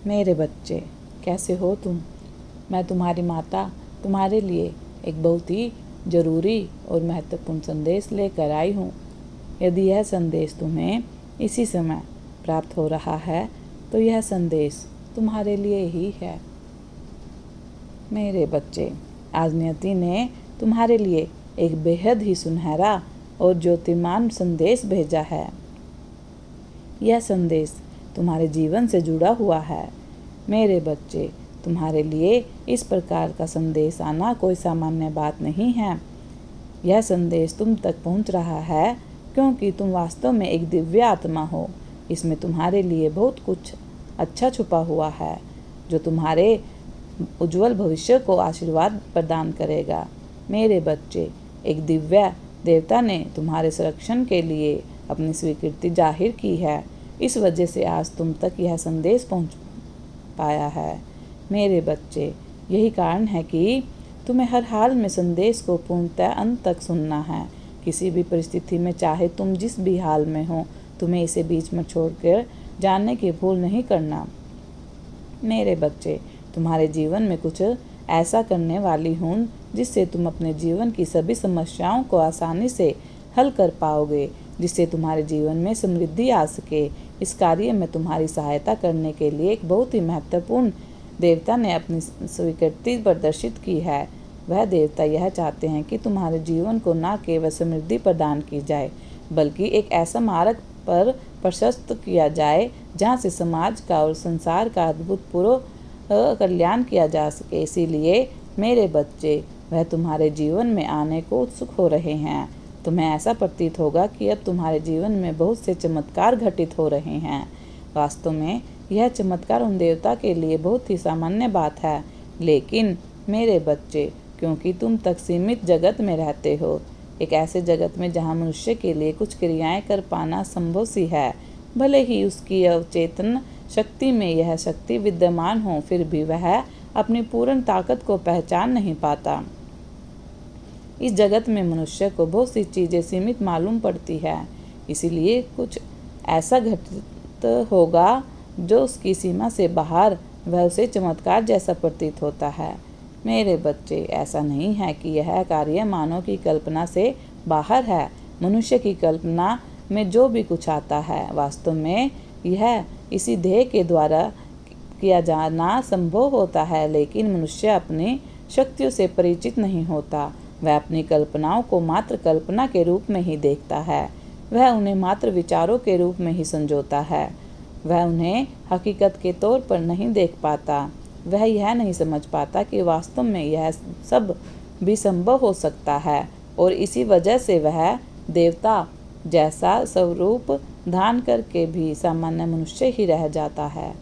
मेरे बच्चे, कैसे हो तुम? मैं तुम्हारी माता तुम्हारे लिए एक बहुत ही ज़रूरी और महत्वपूर्ण संदेश लेकर आई हूँ। यदि यह संदेश तुम्हें इसी समय प्राप्त हो रहा है तो यह संदेश तुम्हारे लिए ही है। मेरे बच्चे, आज नियति ने तुम्हारे लिए एक बेहद ही सुनहरा और ज्योतिर्मान संदेश भेजा है। यह संदेश तुम्हारे जीवन से जुड़ा हुआ है। मेरे बच्चे, तुम्हारे लिए इस प्रकार का संदेश आना कोई सामान्य बात नहीं है। यह संदेश तुम तक पहुंच रहा है क्योंकि तुम वास्तव में एक दिव्य आत्मा हो। इसमें तुम्हारे लिए बहुत कुछ अच्छा छुपा हुआ है जो तुम्हारे उज्जवल भविष्य को आशीर्वाद प्रदान करेगा। मेरे बच्चे, एक दिव्य देवता ने तुम्हारे संरक्षण के लिए अपनी स्वीकृति जाहिर की है। इस वजह से आज तुम तक यह संदेश पहुंच पाया है। मेरे बच्चे, यही कारण है कि तुम्हें हर हाल में संदेश को पूर्णतः अंत तक सुनना है। किसी भी परिस्थिति में, चाहे तुम जिस भी हाल में हो, तुम्हें इसे बीच में छोड़कर जाने की भूल नहीं करना। मेरे बच्चे, तुम्हारे जीवन में कुछ ऐसा करने वाली हूँ जिससे तुम अपने जीवन की सभी समस्याओं को आसानी से हल कर पाओगे, जिससे तुम्हारे जीवन में समृद्धि आ सके। इस कार्य में तुम्हारी सहायता करने के लिए एक बहुत ही महत्वपूर्ण देवता ने अपनी स्वीकृति प्रदर्शित की है। वह देवता यह चाहते हैं कि तुम्हारे जीवन को न केवल समृद्धि प्रदान की जाए, बल्कि एक ऐसा मार्ग पर प्रशस्त किया जाए जहाँ से समाज का और संसार का अद्भुतपूर्व कल्याण किया जा सके। इसीलिए मेरे बच्चे, वह तुम्हारे जीवन में आने को उत्सुक हो रहे हैं। तुम्हें ऐसा प्रतीत होगा कि अब तुम्हारे जीवन में बहुत से चमत्कार घटित हो रहे हैं। वास्तव में यह चमत्कार उन देवता के लिए बहुत ही सामान्य बात है, लेकिन मेरे बच्चे, क्योंकि तुम तक सीमित जगत में रहते हो, एक ऐसे जगत में जहाँ मनुष्य के लिए कुछ क्रियाएं कर पाना संभव सी है, भले ही उसकी अवचेतन शक्ति में यह शक्ति विद्यमान हो, फिर भी वह अपनी पूर्ण ताकत को पहचान नहीं पाता। इस जगत में मनुष्य को बहुत सी चीज़ें सीमित मालूम पड़ती है, इसीलिए कुछ ऐसा घटित होगा जो उसकी सीमा से बाहर, वह उसे चमत्कार जैसा प्रतीत होता है। मेरे बच्चे, ऐसा नहीं है कि यह कार्य मानव की कल्पना से बाहर है। मनुष्य की कल्पना में जो भी कुछ आता है, वास्तव में यह इसी ध्येय के द्वारा किया जाना संभव होता है, लेकिन मनुष्य अपनी शक्तियों से परिचित नहीं होता। वह अपनी कल्पनाओं को मात्र कल्पना के रूप में ही देखता है। वह उन्हें मात्र विचारों के रूप में ही संजोता है। वह उन्हें हकीकत के तौर पर नहीं देख पाता। वह यह नहीं समझ पाता कि वास्तव में यह सब भी संभव हो सकता है, और इसी वजह से वह देवता जैसा स्वरूप धारण करके भी सामान्य मनुष्य ही रह जाता है।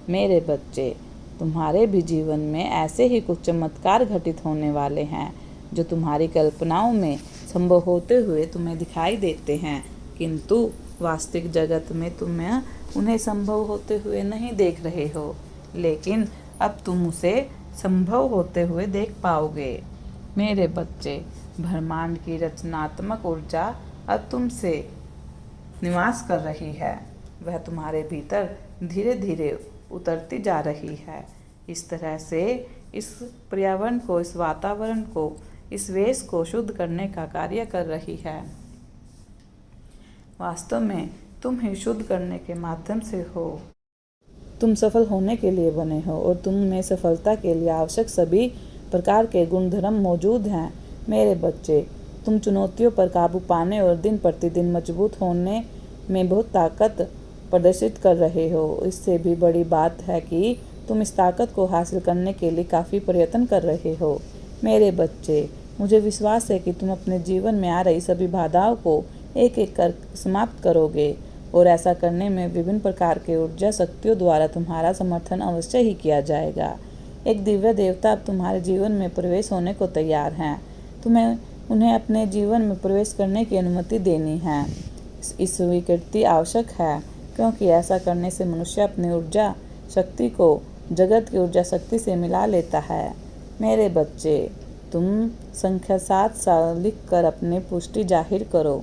मेरे बच्चे, तुम्हारे भी जीवन में ऐसे ही कुछ चमत्कार घटित होने वाले हैं जो तुम्हारी कल्पनाओं में संभव होते हुए तुम्हें दिखाई देते हैं, किंतु वास्तविक जगत में तुम्हें उन्हें संभव होते हुए नहीं देख रहे हो, लेकिन अब तुम उसे संभव होते हुए देख पाओगे। मेरे बच्चे, ब्रह्मांड की रचनात्मक ऊर्जा अब तुमसे निवास कर रही है। वह तुम्हारे भीतर धीरे धीरे उतरती जा रही है। इस तरह से इस पर्यावरण को, इस वातावरण को, इस वेश को शुद्ध करने का कार्य कर रही है। वास्तव में तुम ही शुद्ध करने के माध्यम से हो। तुम सफल होने के लिए बने हो और तुम में सफलता के लिए आवश्यक सभी प्रकार के गुणधर्म मौजूद हैं। मेरे बच्चे, तुम चुनौतियों पर काबू पाने और दिन प्रतिदिन मजबूत होने में बहुत ताकत प्रदर्शित कर रहे हो। इससे भी बड़ी बात है कि तुम इस ताकत को हासिल करने के लिए काफ़ी प्रयत्न कर रहे हो। मेरे बच्चे, मुझे विश्वास है कि तुम अपने जीवन में आ रही सभी बाधाओं को एक एक कर समाप्त करोगे, और ऐसा करने में विभिन्न प्रकार के ऊर्जा शक्तियों द्वारा तुम्हारा समर्थन अवश्य ही किया जाएगा। एक दिव्य देवता अब तुम्हारे जीवन में प्रवेश होने को तैयार हैं। तुम्हें उन्हें अपने जीवन में प्रवेश करने की अनुमति देनी है। इस स्वीकृति आवश्यक है, क्योंकि ऐसा करने से मनुष्य अपनी ऊर्जा शक्ति को जगत की ऊर्जा शक्ति से मिला लेता है। मेरे बच्चे, तुम संख्या 7 लिख कर अपनी पुष्टि जाहिर करो।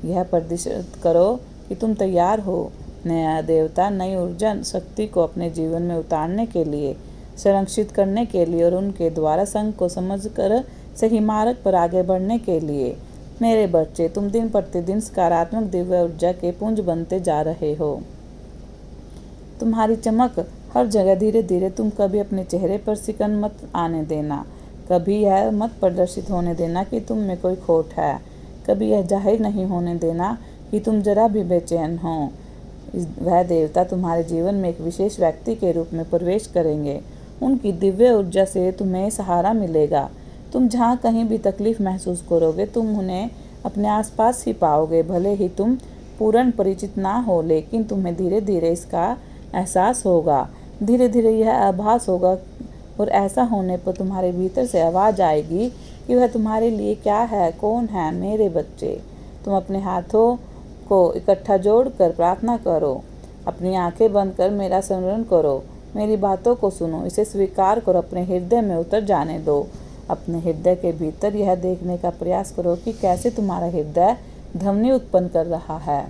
यह प्रदर्शित करो कि तुम तैयार हो। नया देवता नई ऊर्जा शक्ति को अपने जीवन में उतारने के लिए, संरक्षित करने के लिए और उनके द्वारा संघ को समझकर सही मार्ग पर आगे बढ़ने के लिए। मेरे बच्चे, तुम दिन प्रतिदिन सकारात्मक दिव्य ऊर्जा के पुंज बनते जा रहे हो। तुम्हारी चमक हर जगह धीरे धीरे, तुम कभी अपने चेहरे पर सिकन मत आने देना, कभी यह मत प्रदर्शित होने देना कि तुम में कोई खोट है, कभी यह जाहिर नहीं होने देना कि तुम जरा भी बेचैन हो। वह देवता तुम्हारे जीवन में एक विशेष व्यक्ति के रूप में प्रवेश करेंगे। उनकी दिव्य ऊर्जा से तुम्हें सहारा मिलेगा। तुम जहाँ कहीं भी तकलीफ महसूस करोगे, तुम उन्हें अपने आसपास ही पाओगे। भले ही तुम पूर्ण परिचित ना हो, लेकिन तुम्हें धीरे धीरे इसका एहसास होगा, धीरे धीरे यह आभास होगा, और ऐसा होने पर तुम्हारे भीतर से आवाज़ आएगी कि वह तुम्हारे लिए क्या है, कौन है। मेरे बच्चे, तुम अपने हाथों को इकट्ठा जोड़कर प्रार्थना करो, अपनी आंखें बंद कर मेरा स्मरण करो, मेरी बातों को सुनो, इसे स्वीकार करो, अपने हृदय में उतर जाने दो। अपने हृदय के भीतर यह देखने का प्रयास करो कि कैसे तुम्हारा हृदय ध्वनि उत्पन्न कर रहा है,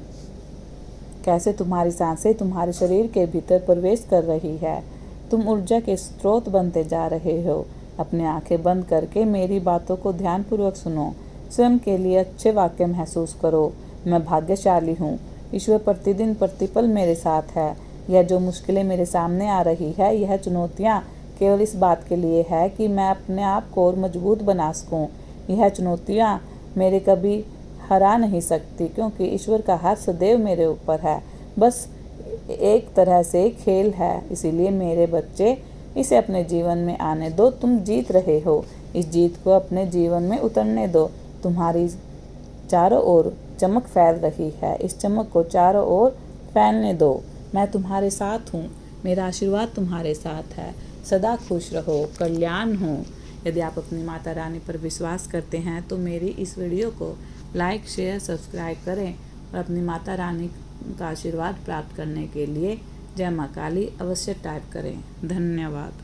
कैसे तुम्हारी सांसें तुम्हारे शरीर के भीतर प्रवेश कर रही है। तुम ऊर्जा के स्रोत बनते जा रहे हो। अपनी आंखें बंद करके मेरी बातों को ध्यानपूर्वक सुनो, स्वयं के लिए अच्छे वाक्य महसूस करो। मैं भाग्यशाली हूँ, ईश्वर प्रतिदिन प्रतिपल मेरे साथ है। यह जो मुश्किलें मेरे सामने आ रही है, यह चुनौतियाँ केवल इस बात के लिए है कि मैं अपने आप को और मजबूत बना सकूँ। यह चुनौतियाँ मेरे कभी हरा नहीं सकती, क्योंकि ईश्वर का हाथ सदैव मेरे ऊपर है। बस एक तरह से खेल है, इसीलिए मेरे बच्चे, इसे अपने जीवन में आने दो। तुम जीत रहे हो, इस जीत को अपने जीवन में उतरने दो। तुम्हारी चारों ओर चमक फैल रही है, इस चमक को चारों ओर फैलने दो। मैं तुम्हारे साथ हूँ, मेरा आशीर्वाद तुम्हारे साथ है। सदा खुश रहो, कल्याण हो। यदि आप अपनी माता रानी पर विश्वास करते हैं तो मेरी इस वीडियो को लाइक, शेयर, सब्सक्राइब करें और अपनी माता रानी का आशीर्वाद प्राप्त करने के लिए जय माँ काली अवश्य टाइप करें। धन्यवाद।